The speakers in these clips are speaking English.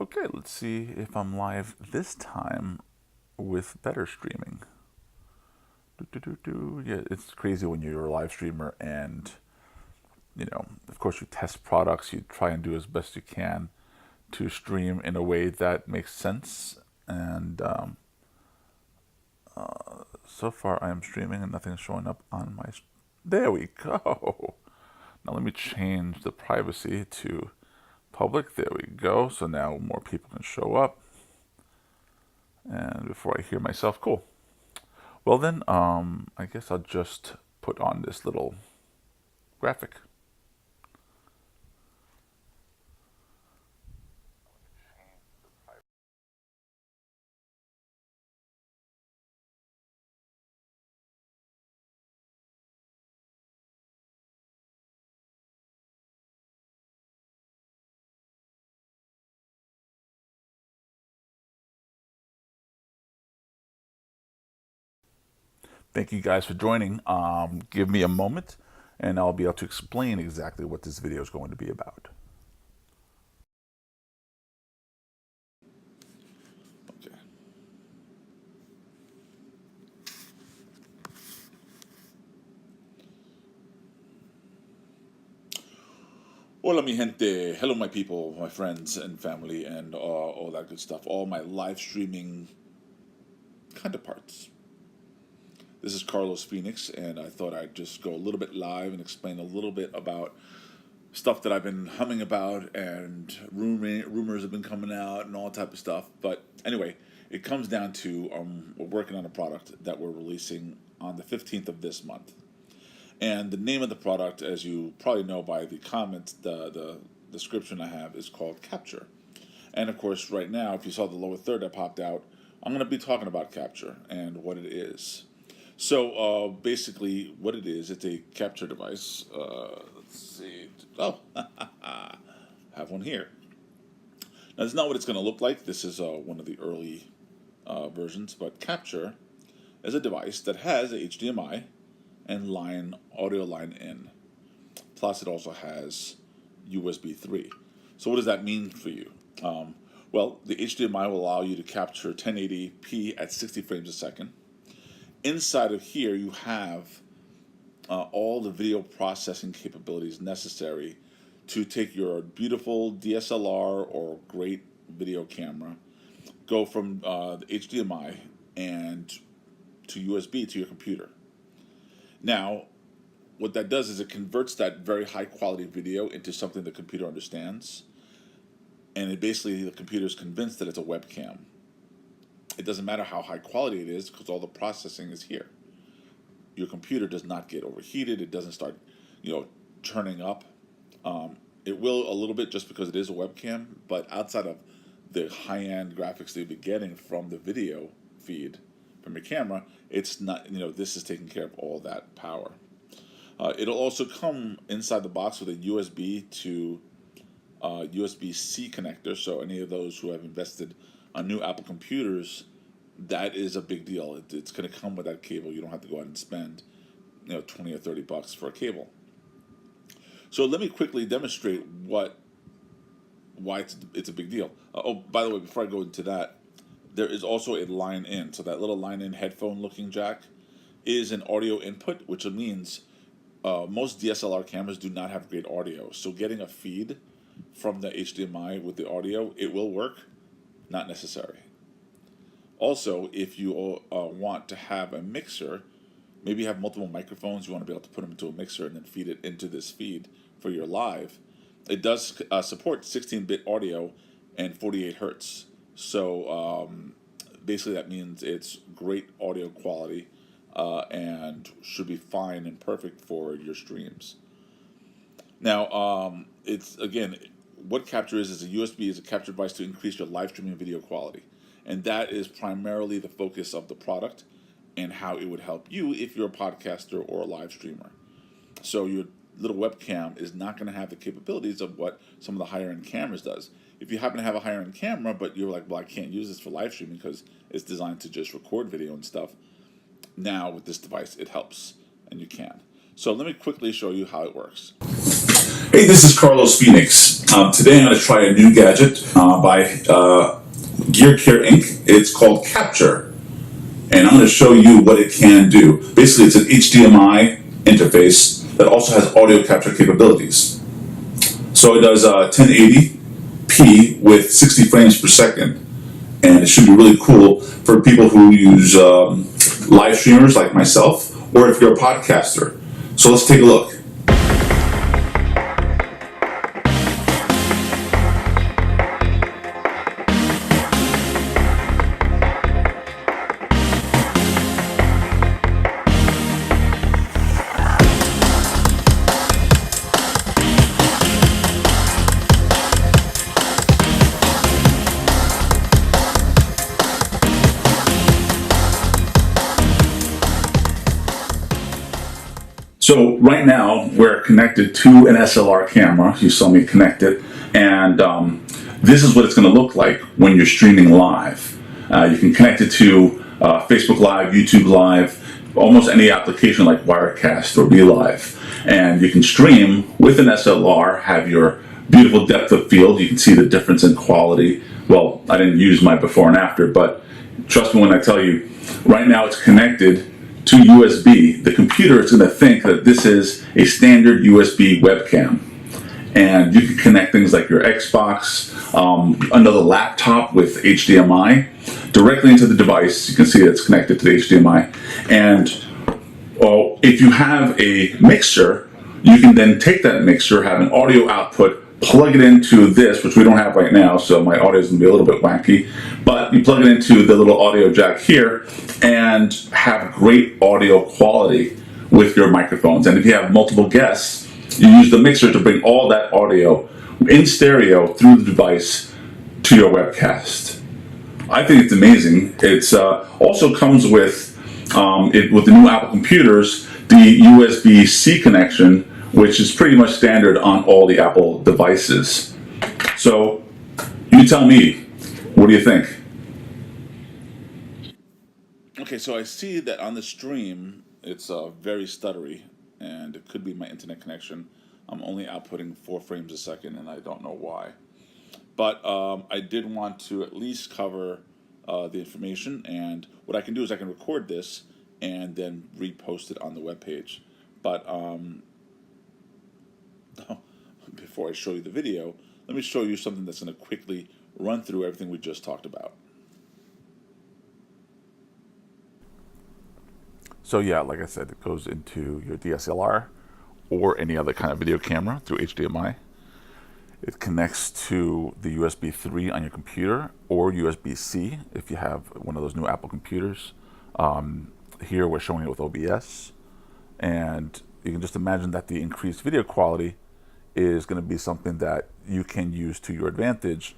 Okay, let's see if I'm live this time with better streaming. Yeah, it's crazy when you're a live streamer and, of course, you test products, you try and do as best you can to stream in a way that makes sense. And so far, I am streaming and nothing's showing up on my. There we go. Now, let me change the privacy to public. There we go. So now more people can show up. And before I hear myself, cool. Well then, I guess I'll just put on this little graphic. Thank you guys for joining. Give me a moment and I'll be able to explain exactly what this video is going to be about. Okay. Hola mi gente, hello my people, my friends and family and all that good stuff, all my live streaming counterparts. This is Carlos Phoenix and I thought I'd just go a little bit live and explain a little bit about stuff that I've been humming about and rumors have been coming out and all type of stuff. But anyway, it comes down to we're working on a product that we're releasing on the 15th of this month. And the name of the product, as you probably know by the comments, the description I have is called Kapchr. And of course, right now, if you saw the lower third that popped out, I'm going to be talking about Kapchr and what it is. So basically, what it is, it's a Kapchr device. Let's see. Oh, have one here. Now, this is not what it's going to look like. This is one of the early versions, but Kapchr is a device that has a HDMI and audio line in. Plus, it also has USB 3. So what does that mean for you? Well, the HDMI will allow you to capture 1080p at 60 frames a second. Inside of here, you have all the video processing capabilities necessary to take your beautiful DSLR or great video camera, go from the HDMI and to USB to your computer. Now, what that does is it converts that very high quality video into something the computer understands, and it basically the computer is convinced that it's a webcam. It doesn't matter how high quality it is because all the processing is here. Your computer does not get overheated. It doesn't start, turning up. It will a little bit just because it is a webcam, but outside of the high-end graphics that you'll be getting from the video feed from your camera, it's not, this is taking care of all that power. It'll also come inside the box with a USB to USB-C connector, so any of those who have invested on new Apple computers, that is a big deal. It's going to come with that cable. You don't have to go out and spend, $20 or $30 for a cable. So let me quickly demonstrate why it's a big deal. Oh, by the way, before I go into that, there is also a line in. So that little line in headphone-looking jack is an audio input, which means most DSLR cameras do not have great audio. So getting a feed from the HDMI with the audio, it will work, not necessary. Also, if you want to have a mixer, maybe you have multiple microphones, you want to be able to put them into a mixer and then feed it into this feed for your live. It does support 16-bit audio and 48 hertz. So basically that means it's great audio quality and should be fine and perfect for your streams. Now, it's again, what Kapchr is a USB is a capture device to increase your live streaming video quality. And that is primarily the focus of the product and how it would help you if you're a podcaster or a live streamer. So your little webcam is not going to have the capabilities of what some of the higher end cameras does. If you happen to have a higher end camera, but you're like, well, I can't use this for live streaming because it's designed to just record video and stuff, now with this device, it helps and you can. So let me quickly show you how it works. Hey, this is Carlos Phoenix. Today I'm going to try a new gadget by Kapchr Inc. It's called Kapchr, and I'm going to show you what it can do. Basically, it's an HDMI interface that also has audio capture capabilities. So it does 1080p with 60 frames per second, and it should be really cool for people who use live streamers like myself, or if you're a podcaster. So let's take a look. So right now we're connected to an SLR camera. You saw me connect it, and this is what it's going to look like when you're streaming live. You can connect it to Facebook Live, YouTube Live, almost any application like Wirecast or BeLive, and you can stream with an SLR, have your beautiful depth of field. You can see the difference in quality. Well, I didn't use my before and after, but trust me when I tell you, right now it's connected to USB. The computer is going to think that this is a standard USB webcam. And you can connect things like your Xbox, another laptop with HDMI directly into the device. You can see it's connected to the HDMI. And if you have a mixer, you can then take that mixer, have an audio output, plug it into this, which we don't have right now, so my audio is going to be a little bit wacky, but you plug it into the little audio jack here and have great audio quality with your microphones. And if you have multiple guests, you use the mixer to bring all that audio in stereo through the device to your webcast. I think it's amazing. It's also comes with with the new Apple computers, the USB-C connection, which is pretty much standard on all the Apple devices. So, you tell me, what do you think? Okay, so I see that on the stream, it's very stuttery, and it could be my internet connection. I'm only outputting 4 frames a second, and I don't know why. But I did want to at least cover the information, and what I can do is I can record this and then repost it on the webpage. But before I show you the video, let me show you something that's going to quickly run through everything we just talked about. So yeah, like I said, it goes into your DSLR or any other kind of video camera through HDMI. It connects to the USB 3 on your computer or USB-C if you have one of those new Apple computers. Here we're showing it with OBS, and you can just imagine that the increased video quality is going to be something that you can use to your advantage.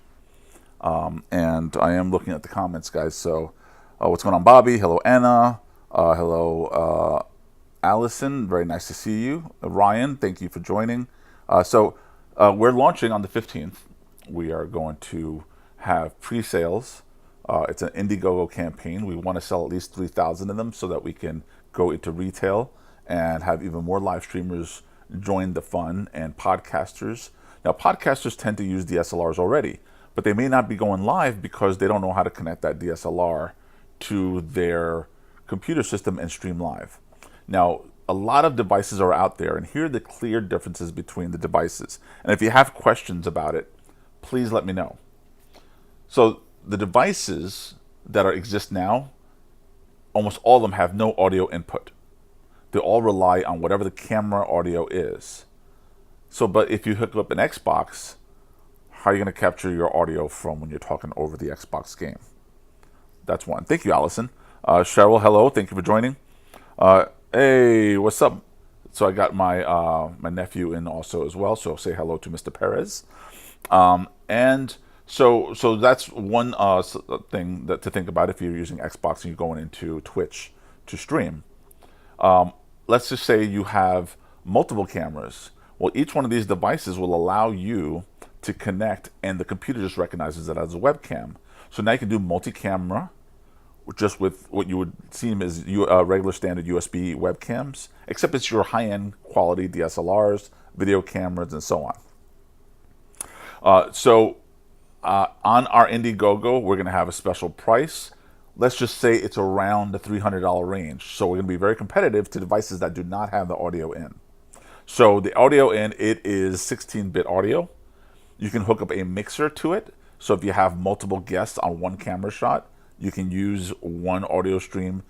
And I am looking at the comments, guys. So what's going on, Bobby? Hello, Anna. Hello, Allison. Very nice to see you. Ryan, thank you for joining. So we're launching on the 15th. We are going to have pre-sales. It's an Indiegogo campaign. We want to sell at least 3,000 of them so that we can go into retail and have even more live streamers join the fun, and podcasters. Now, podcasters tend to use DSLRs already, but they may not be going live because they don't know how to connect that DSLR to their computer system and stream live. Now, a lot of devices are out there, and here are the clear differences between the devices. And if you have questions about it, please let me know. So the devices that exist now, almost all of them have no audio input. They all rely on whatever the camera audio is. So, but if you hook up an Xbox, how are you going to capture your audio from when you're talking over the Xbox game? That's one. Thank you, Allison. Cheryl, hello. Thank you for joining. Hey, what's up? So I got my my nephew in also as well. So say hello to Mr. Perez. And so that's one thing that to think about if you're using Xbox and you're going into Twitch to stream. Let's just say you have multiple cameras. Well, each one of these devices will allow you to connect, and the computer just recognizes it as a webcam. So now you can do multi-camera just with what you would seem as regular standard USB webcams, except it's your high-end quality DSLRs, video cameras, and so on. On our Indiegogo, we're going to have a special price. Let's just say it's around the $300 range. So we're going to be very competitive to devices that do not have the audio in. So the audio in, it is 16-bit audio. You can hook up a mixer to it. So if you have multiple guests on one camera shot, you can use one audio stream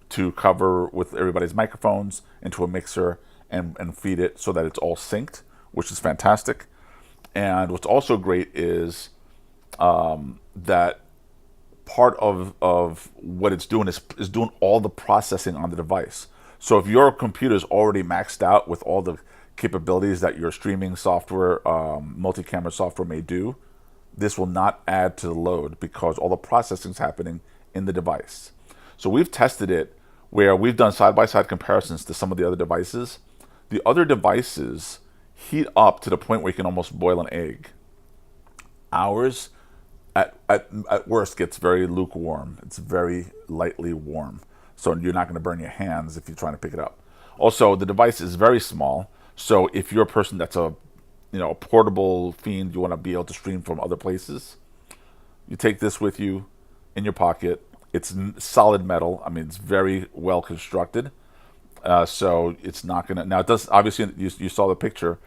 to cover with everybody's microphones into a mixer and feed it so that it's all synced, which is fantastic. And what's also great is that part of what it's doing is doing all the processing on the device. So if your computer is already maxed out with all the capabilities that your streaming software, multi-camera software may do, this will not add to the load because all the processing is happening in the device. So we've tested it where we've done side-by-side comparisons to some of the other devices. The other devices heat up to the point where you can almost boil an egg. Ours, at worst, gets very lukewarm. It's very lightly warm. So you're not going to burn your hands if you're trying to pick it up. Also, the device is very small. So if you're a person that's a portable fiend, you want to be able to stream from other places, you take this with you in your pocket. It's solid metal. I mean, it's very well constructed. So it's not going to... Now, it does... Obviously, you saw the picture.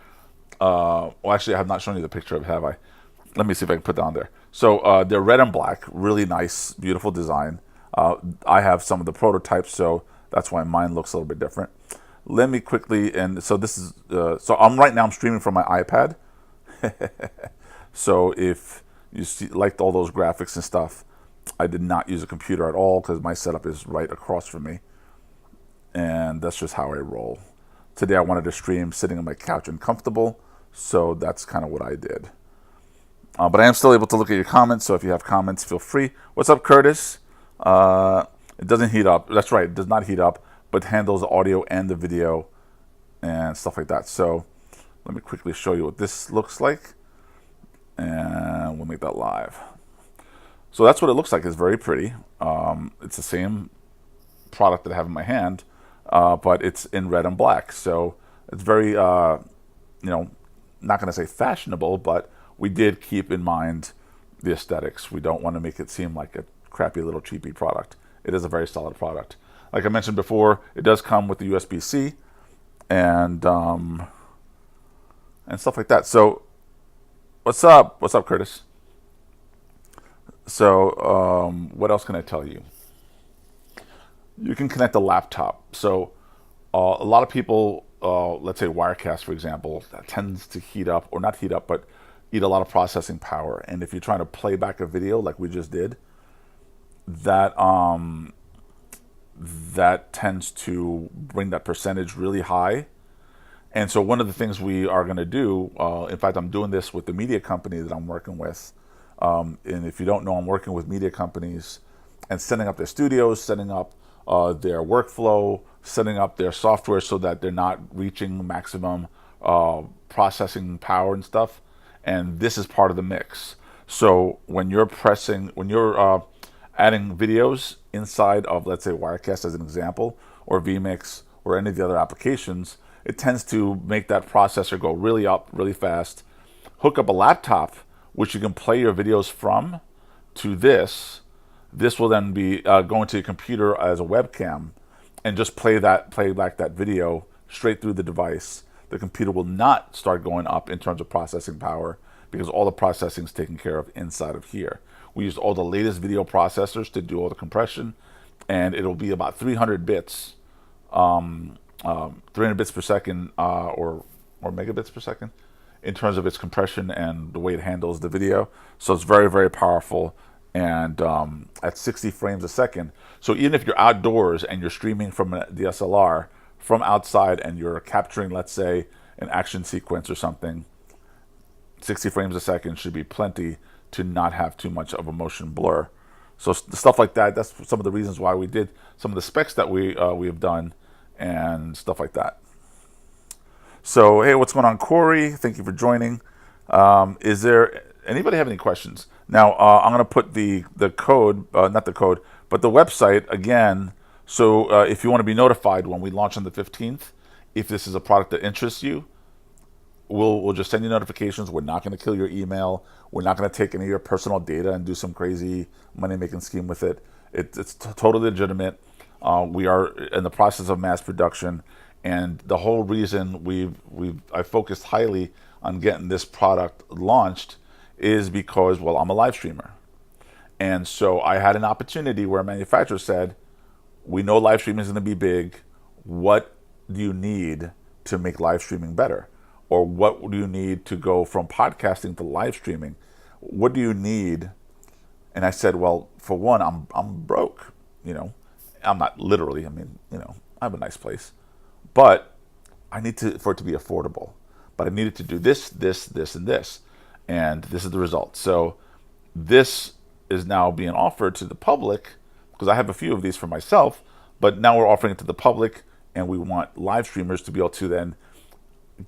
Well, actually, I have not shown you the picture of it, have I? Let me see if I can put that on there. So they're red and black. Really nice, beautiful design. I have some of the prototypes, so that's why mine looks a little bit different. Let me quickly... And so this is... so right now, I'm streaming from my iPad. So if you liked all those graphics and stuff, I did not use a computer at all because my setup is right across from me. And that's just how I roll. Today I wanted to stream sitting on my couch and comfortable, so that's kind of what I did. But I am still able to look at your comments, so if you have comments, feel free. What's up, Curtis? It doesn't heat up. That's right, it does not heat up, but handles the audio and the video and stuff like that. So let me quickly show you what this looks like, and we'll make that live. So that's what it looks like. It's very pretty. It's the same product that I have in my hand, but it's in red and black. So it's very, not going to say fashionable, but we did keep in mind the aesthetics. We don't want to make it seem like a crappy little cheapy product. It is a very solid product. Like I mentioned before, it does come with the USB-C and stuff like that. So what's up? What's up, Curtis? So what else can I tell you? You can connect a laptop. So a lot of people, let's say Wirecast, for example, that tends to heat up, or not heat up, but eat a lot of processing power. And if you're trying to play back a video like we just did, that tends to bring that percentage really high. And so one of the things we are going to do, in fact, I'm doing this with the media company that I'm working with. And if you don't know, I'm working with media companies and setting up their studios, setting up their workflow, setting up their software so that they're not reaching maximum processing power and stuff. And this is part of the mix. So when you're adding videos inside of, let's say, Wirecast as an example, or vMix, or any of the other applications, it tends to make that processor go really up, really fast. Hook up a laptop, which you can play your videos from, to this. This will then be going to your computer as a webcam and just play back that video straight through the device. The computer will not start going up in terms of processing power because all the processing is taken care of inside of here. We used all the latest video processors to do all the compression, and it'll be about 300 bits, 300 bits per second, or megabits per second, in terms of its compression and the way it handles the video. So it's very, very powerful, and at 60 frames a second. So even if you're outdoors and you're streaming from a DSLR from outside and you're capturing, let's say, an action sequence or something, 60 frames a second should be plenty to not have too much of a motion blur. So stuff like that, that's some of the reasons why we did some of the specs that we have done and stuff like that. So, hey, what's going on, Corey? Thank you for joining. Is there anybody have any questions? Now, I'm going to put the code, not the code, But the website, again, so if you want to be notified when we launch on the 15th, if this is a product that interests you, we'll just send you notifications. We're not going to kill your email. We're not going to take any of your personal data and do some crazy money making scheme with it. It's totally legitimate. We are in the process of mass production, and the whole reason I focused highly on getting this product launched is because, well, I'm a live streamer, and so I had an opportunity where a manufacturer said, "We know live streaming is going to be big. What do you need to make live streaming better? Or what do you need to go from podcasting to live streaming? What do you need?" And I said, "Well, for one, I'm broke. You know, I'm not literally. I mean, I have a nice place, but I need for it to be affordable. But I needed to do this, this, this, and this, and this is the result. So this is now being offered to the public because I have a few of these for myself, but now we're offering it to the public, and we want live streamers to be able to then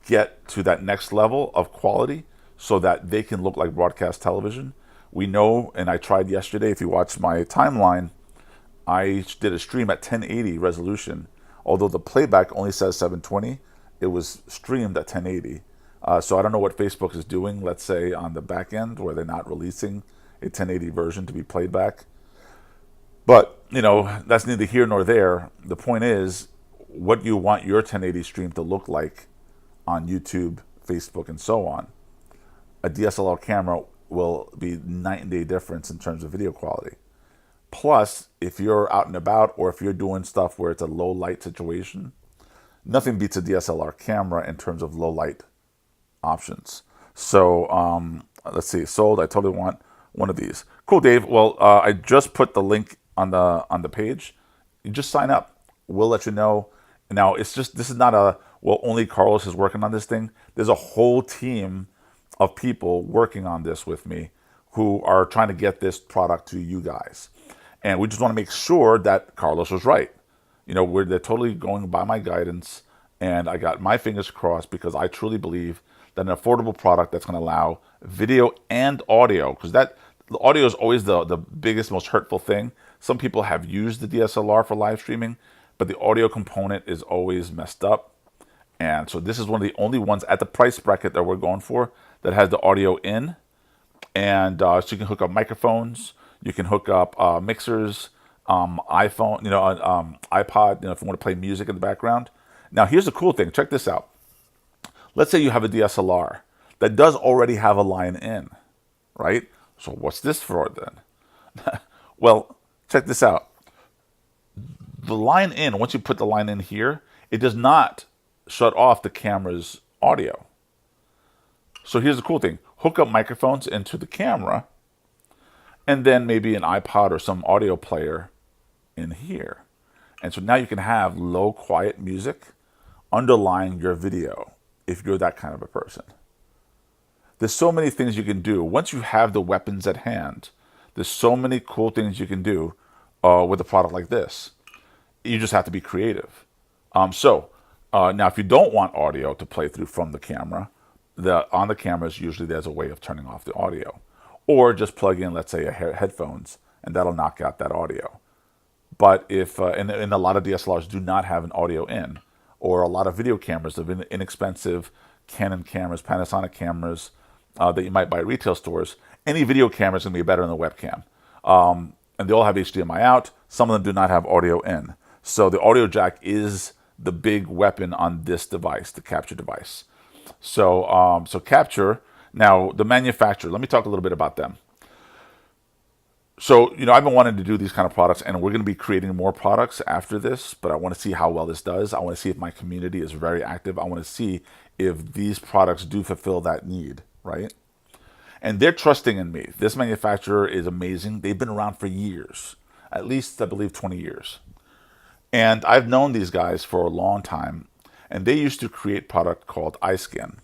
get to that next level of quality so that they can look like broadcast television. We know, and I tried yesterday, if you watch my timeline, I did a stream at 1080 resolution. Although the playback only says 720, it was streamed at 1080. So I don't know what Facebook is doing, let's say, on the back end, where they're not releasing a 1080 version to be played back. But, that's neither here nor there. The point is, what do you want your 1080 stream to look like on YouTube, Facebook, and so on? A DSLR camera will be night and day difference in terms of video quality. Plus, if you're out and about, or if you're doing stuff where it's a low light situation, nothing beats a DSLR camera in terms of low light options. So let's see, sold. I totally want one of these. Cool, Dave. Well, I just put the link on the page. You just sign up. We'll let you know. Now, this is not only Carlos is working on this thing. There's a whole team of people working on this with me who are trying to get this product to you guys. And we just want to make sure that Carlos was right. They're totally going by my guidance, and I got my fingers crossed because I truly believe that an affordable product that's going to allow video and audio, because the audio is always the biggest, most hurtful thing. Some people have used the DSLR for live streaming, but the audio component is always messed up. And so this is one of the only ones at the price bracket that we're going for that has the audio in. And so you can hook up microphones, you can hook up mixers, iPhone, iPod, if you want to play music in the background. Now, here's the cool thing. Check this out. Let's say you have a DSLR that does already have a line in, right? So what's this for then? Well, check this out. The line in, once you put the line in here, it does not shut off the camera's audio. So here's the cool thing. Hook up microphones into the camera, and then maybe an iPod or some audio player in here. And so now you can have low, quiet music underlying your video if you're that kind of a person. There's so many things you can do. Once you have the weapons at hand, there's so many cool things you can do with a product like this. You just have to be creative. Now, if you don't want audio to play through from the camera, on the cameras, usually there's a way of turning off the audio. Or just plug in, let's say, headphones, and that'll knock out that audio. But if, and a lot of DSLRs do not have an audio in, or a lot of video cameras, the inexpensive Canon cameras, Panasonic cameras that you might buy at retail stores, any video camera is going to be better than the webcam. And they all have HDMI out. Some of them do not have audio in. So the audio jack is the big weapon on this device, the Kapchr device. So Kapchr, now the manufacturer, let me talk a little bit about them. So, I've been wanting to do these kind of products, and we're going to be creating more products after this, but I want to see how well this does. I want to see if my community is very active. I want to see if these products do fulfill that need, right? And they're trusting in me. This manufacturer is amazing. They've been around for years, at least, I believe, 20 years. And I've known these guys for a long time, and they used to create product called iSkin.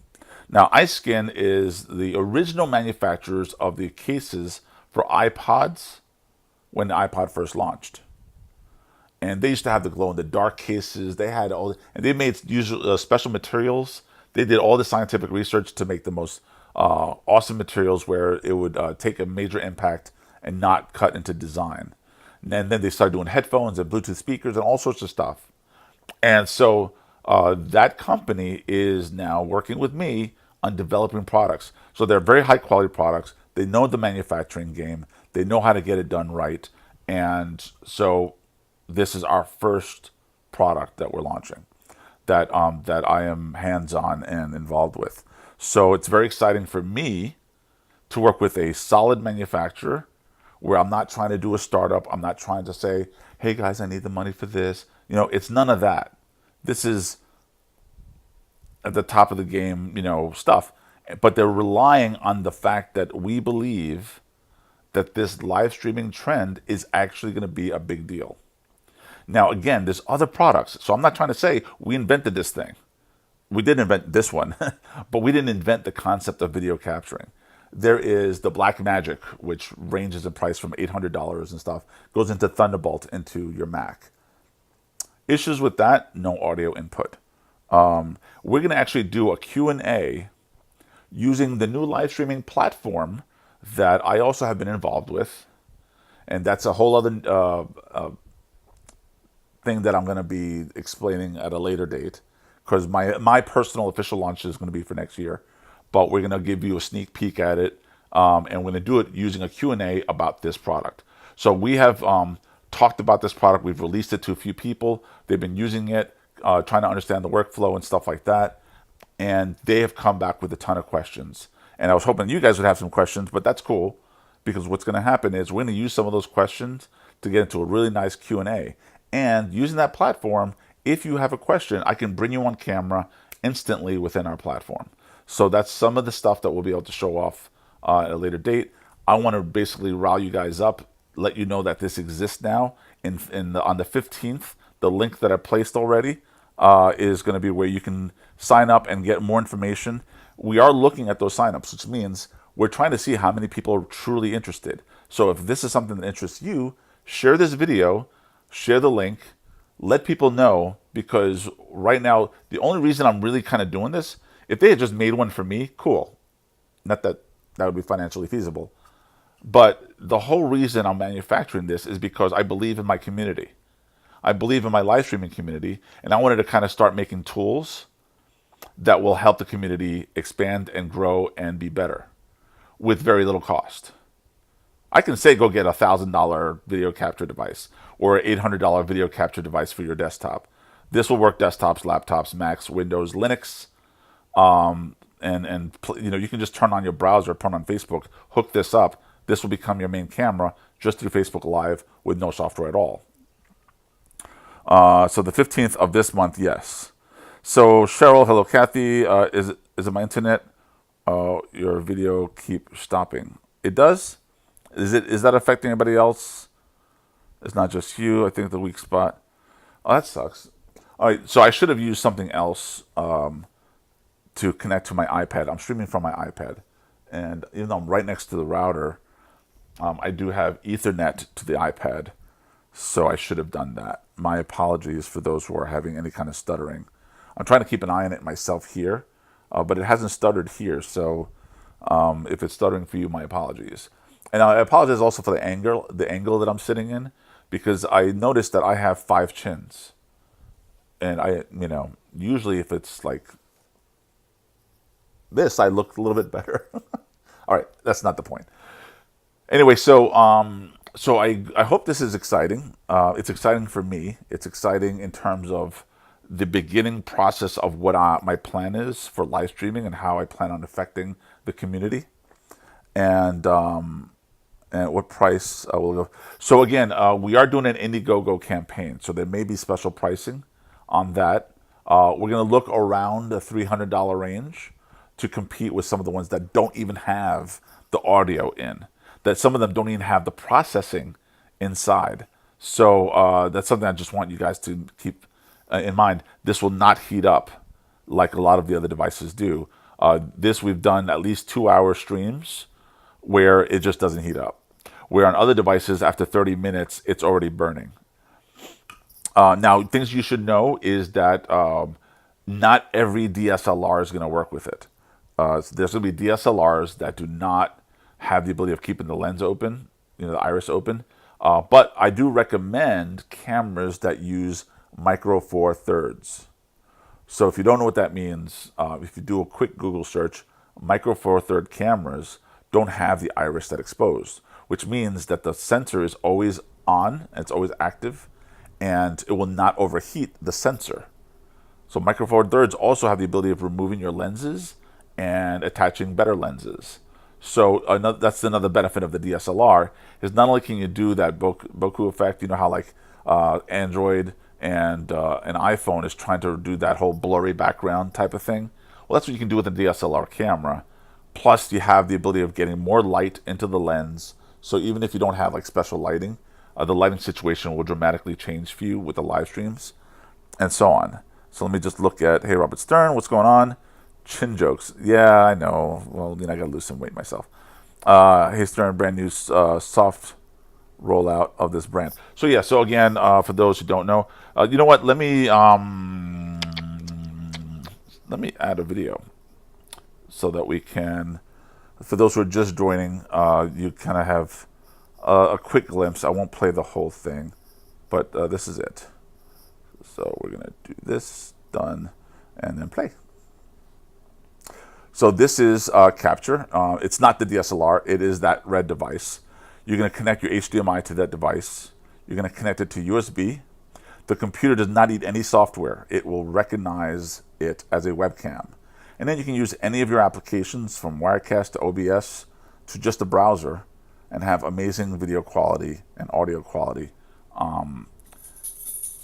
Now, iSkin is the original manufacturers of the cases for iPods when the iPod first launched. And they used to have the glow-in-the-dark cases. They had and they made special materials. They did all the scientific research to make the most awesome materials where it would take a major impact and not cut into design. And then they started doing headphones and Bluetooth speakers and all sorts of stuff. And so that company is now working with me on developing products. So they're very high quality products. They know the manufacturing game. They know how to get it done right. And so this is our first product that we're launching that I am hands on and involved with. So it's very exciting for me to work with a solid manufacturer where I'm not trying to do a startup. I'm not trying to say, hey guys, I need the money for this. It's none of that. This is at the top of the game, stuff. But they're relying on the fact that we believe that this live streaming trend is actually going to be a big deal. Now, again, there's other products. So I'm not trying to say we invented this thing. We did invent this one, but we didn't invent the concept of video capturing. There is the Black Magic, which ranges in price from $800 and stuff, goes into Thunderbolt into your Mac. Issues with that, no audio input. We're going to actually do a Q&A using the new live streaming platform that I also have been involved with. And that's a whole other thing that I'm going to be explaining at a later date, because my personal official launch is going to be for next year. But we're going to give you a sneak peek at it, and we're going to do it using a Q&A about this product. So we have talked about this product. We've released it to a few people. They've been using it, trying to understand the workflow and stuff like that. And they have come back with a ton of questions. And I was hoping you guys would have some questions, but that's cool, because what's going to happen is we're going to use some of those questions to get into a really nice Q&A. And using that platform, if you have a question, I can bring you on camera instantly within our platform. So that's some of the stuff that we'll be able to show off at a later date. I want to basically rile you guys up, let you know that this exists now. On the 15th, the link that I placed already is going to be where you can sign up and get more information. We are looking at those signups, which means we're trying to see how many people are truly interested. So if this is something that interests you, share this video, share the link, let people know, because right now, the only reason I'm really kind of doing this, if they had just made one for me, cool. Not that that would be financially feasible. But the whole reason I'm manufacturing this is because I believe in my community. I believe in my live streaming community, and I wanted to kind of start making tools that will help the community expand and grow and be better with very little cost. I can say go get a $1,000 video capture device or an $800 video capture device for your desktop. This will work desktops, laptops, Macs, Windows, Linux, and you can just turn on your browser, turn on Facebook, hook this up. This will become your main camera just through Facebook Live with no software at all. So the 15th of this month, yes. So Cheryl, hello Kathy, is it my internet? Your video keep stopping. It does? Is that affecting anybody else? It's not just you. I think the weak spot. Oh, that sucks. All right, so I should have used something else to connect to my iPad. I'm streaming from my iPad, and even though I'm right next to the router, I do have Ethernet to the iPad, so I should have done that. My apologies for those who are having any kind of stuttering. I'm trying to keep an eye on it myself here, but it hasn't stuttered here, so if it's stuttering for you, my apologies. And I apologize also for the angle that I'm sitting in, because I noticed that I have 5 chins. And usually if it's like this, I look a little bit better. All right, that's not the point. Anyway, so I hope this is exciting. It's exciting for me. It's exciting in terms of the beginning process of what my plan is for live streaming and how I plan on affecting the community. And what price will go. So again, we are doing an Indiegogo campaign, so there may be special pricing on that. We're going to look around the $300 range to compete with some of the ones that don't even have the audio in, that some of them don't even have the processing inside. So that's something I just want you guys to keep in mind. This will not heat up like a lot of the other devices do. This we've done at least 2-hour streams where it just doesn't heat up. Where on other devices, after 30 minutes, it's already burning. Now, things you should know is that not every DSLR is going to work with it. There's going to be DSLRs that do not have the ability of keeping the lens open, the iris open. But I do recommend cameras that use micro four thirds. So if you don't know what that means, if you do a quick Google search, micro four third cameras don't have the iris set exposed, which means that the sensor is always on, and it's always active, and it will not overheat the sensor. So micro four thirds also have the ability of removing your lenses and attaching better lenses. So that's another benefit of the DSLR is not only can you do that Boku effect, you know how like Android and an iPhone is trying to do that whole blurry background type of thing. Well, that's what you can do with a DSLR camera. Plus, you have the ability of getting more light into the lens. So even if you don't have like special lighting, the lighting situation will dramatically change for you with the live streams and so on. So let me just look at, hey, Robert Stern, what's going on? Chin jokes. Yeah, I know. Well, I got to lose some weight myself. Hey, Stern, brand new soft rollout of this brand. So yeah, so again, for those who don't know, you know what? Let me add a video so that we can, for those who are just joining, you kind of have a quick glimpse. I won't play the whole thing, but this is it. So we're gonna do this, done, and then play. So this is Kapchr. It's not the DSLR, it is that red device. You're gonna connect your HDMI to that device. You're gonna connect it to USB. The computer does not need any software. It will recognize it as a webcam. And then you can use any of your applications from Wirecast to OBS to just a browser and have amazing video quality and audio quality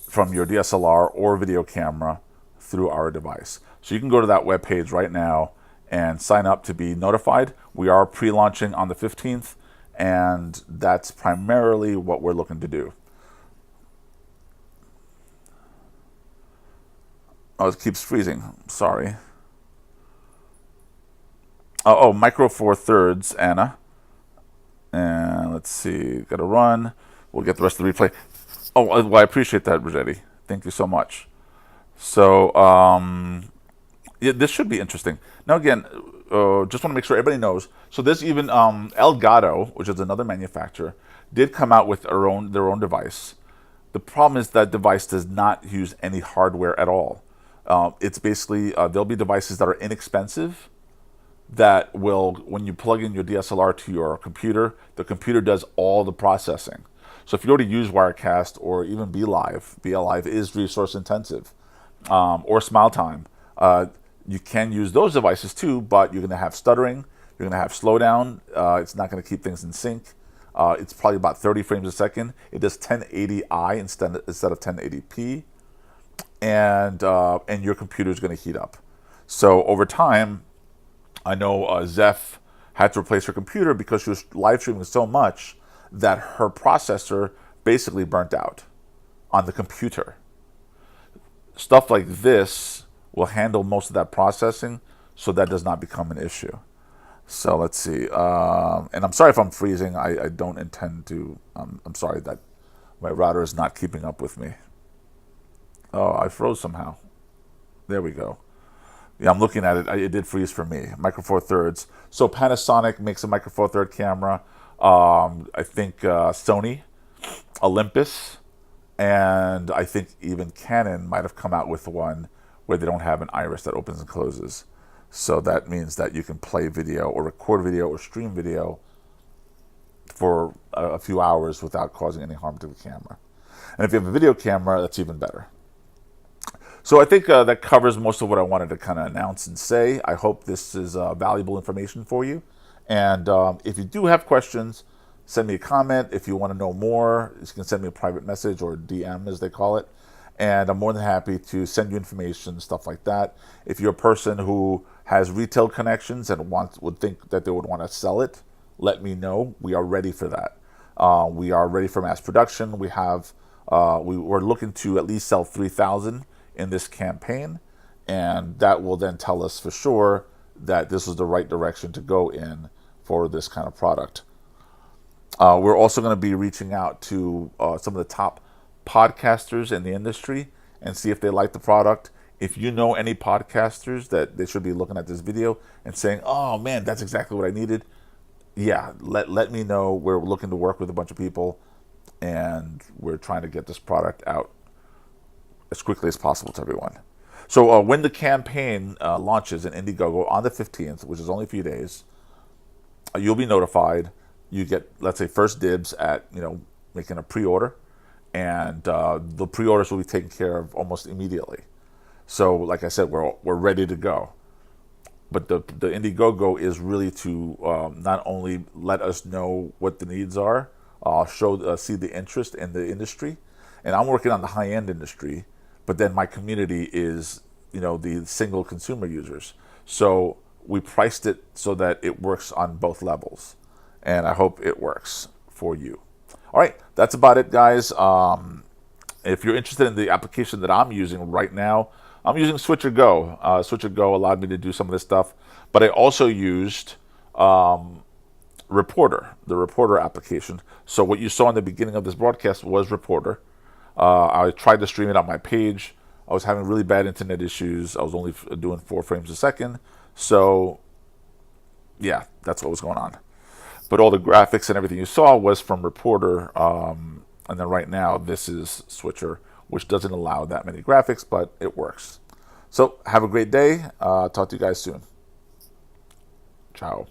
from your DSLR or video camera through our device. So you can go to that webpage right now and sign up to be notified. We are pre-launching on the 15th, and that's primarily what we're looking to do. Oh, it keeps freezing. Sorry. Oh, micro four thirds, Anna. And let's see, got to run. We'll get the rest of the replay. Oh, well, I appreciate that, Brigetti. Thank you so much. So, yeah, this should be interesting. Now, again, just want to make sure everybody knows. So, there's even Elgato, which is another manufacturer, did come out with their own device. The problem is that device does not use any hardware at all. It's basically, there'll be devices that are inexpensive that will, when you plug in your DSLR to your computer, the computer does all the processing. So if you already use Wirecast or even BeLive is resource intensive, or SmileTime, you can use those devices too, but you're going to have stuttering, you're going to have slowdown, it's not going to keep things in sync. It's probably about 30 frames a second. It does 1080i instead of 1080p, and your computer is going to heat up. So over time, I know Zeph had to replace her computer because she was live streaming so much that her processor basically burnt out on the computer. Stuff like this will handle most of that processing, so that does not become an issue. So let's see. And I'm sorry if I'm freezing. I don't intend to. I'm sorry that my router is not keeping up with me. Oh, I froze somehow. There we go. Yeah, I'm looking at it. It did freeze for me. Micro Four Thirds. So Panasonic makes a Micro Four Third camera. I think Sony, Olympus, and I think even Canon might have come out with one where they don't have an iris that opens and closes. So that means that you can play video or record video or stream video for a few hours without causing any harm to the camera. And if you have a video camera, that's even better. So I think that covers most of what I wanted to kind of announce and say. I hope this is valuable information for you. And if you do have questions, send me a comment. If you want to know more, you can send me a private message or DM, as they call it. And I'm more than happy to send you information, stuff like that. If you're a person who has retail connections and would think that they would want to sell it, let me know. We are ready for that. We are ready for mass production. We're looking to at least sell 3,000 in this campaign, and that will then tell us for sure that this is the right direction to go in for this kind of product. We're also going to be reaching out to some of the top podcasters in the industry and see if they like the product. If you know any podcasters that they should be looking at this video and saying, oh man, that's exactly what I needed, yeah, let me know. We're looking to work with a bunch of people and we're trying to get this product out as quickly as possible to everyone. So when the campaign launches in Indiegogo on the 15th, which is only a few days, you'll be notified. You get, let's say, first dibs at making a pre-order, and the pre-orders will be taken care of almost immediately. So, like I said, we're ready to go. But the Indiegogo is really to not only let us know what the needs are, see the interest in the industry, and I'm working on the high-end industry, but then my community is the single consumer users. So we priced it so that it works on both levels, and I hope it works for you. All right, that's about it, guys. If you're interested in the application that I'm using right now, I'm using Switcher Go. Switcher Go allowed me to do some of this stuff, but I also used Reporter, the Reporter application. So what you saw in the beginning of this broadcast was Reporter. I tried to stream it on my page. I was having really bad internet issues. I was only doing 4 frames a second. So, yeah, that's what was going on. But all the graphics and everything you saw was from Reporter. And then right now, this is Switcher, which doesn't allow that many graphics, but it works. So, have a great day. Talk to you guys soon. Ciao.